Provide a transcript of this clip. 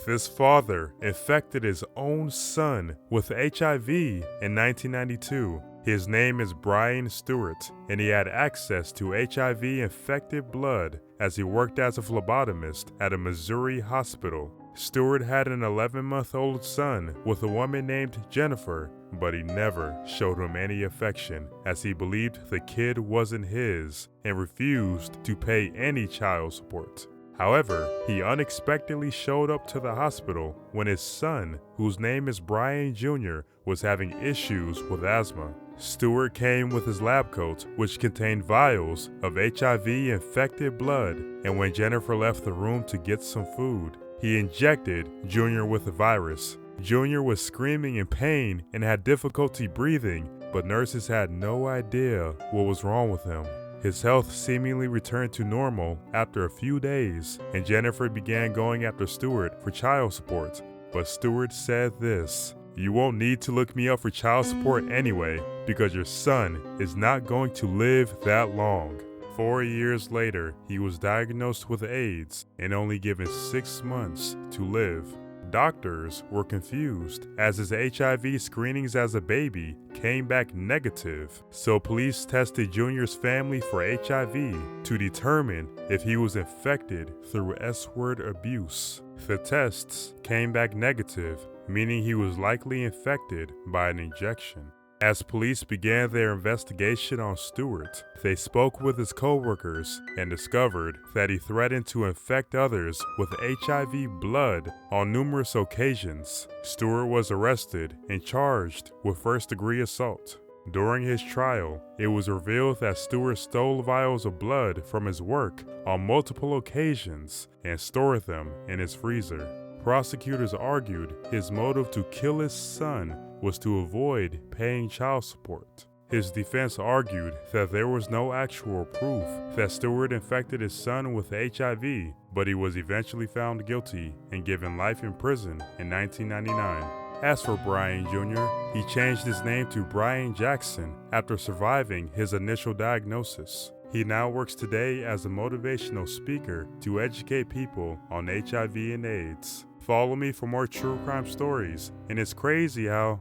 This father infected his own son with HIV in 1992. His name is Brian Stewart, and he had access to HIV-infected blood as he worked as a phlebotomist at a Missouri hospital. Stewart had an 11-month-old son with a woman named Jennifer, but he never showed him any affection as he believed the kid wasn't his and refused to pay any child support. However, he unexpectedly showed up to the hospital when his son, whose name is Brian Jr., was having issues with asthma. Stewart came with his lab coat, which contained vials of HIV-infected blood, and when Jennifer left the room to get some food, he injected Jr. with the virus. Jr. was screaming in pain and had difficulty breathing, but nurses had no idea what was wrong with him. His health seemingly returned to normal after a few days, and Jennifer began going after Stewart for child support. But Stewart said this: "You won't need to look me up for child support anyway, because your son is not going to live that long." 4 years later, he was diagnosed with AIDS and only given 6 months to live. Doctors were confused as his HIV screenings as a baby came back negative, so police tested Junior's family for HIV to determine if he was infected through S-word abuse. The tests came back negative, meaning he was likely infected by an injection. As police began their investigation on Stewart, they spoke with his co-workers and discovered that he threatened to infect others with HIV blood on numerous occasions. Stewart was arrested and charged with first-degree assault. During his trial, it was revealed that Stewart stole vials of blood from his work on multiple occasions and stored them in his freezer. Prosecutors argued his motive to kill his son was to avoid paying child support. His defense argued that there was no actual proof that Stewart infected his son with HIV, but he was eventually found guilty and given life in prison in 1999. As for Brian Jr., he changed his name to Brian Jackson after surviving his initial diagnosis. He now works today as a motivational speaker to educate people on HIV and AIDS. Follow me for more true crime stories, and it's crazy how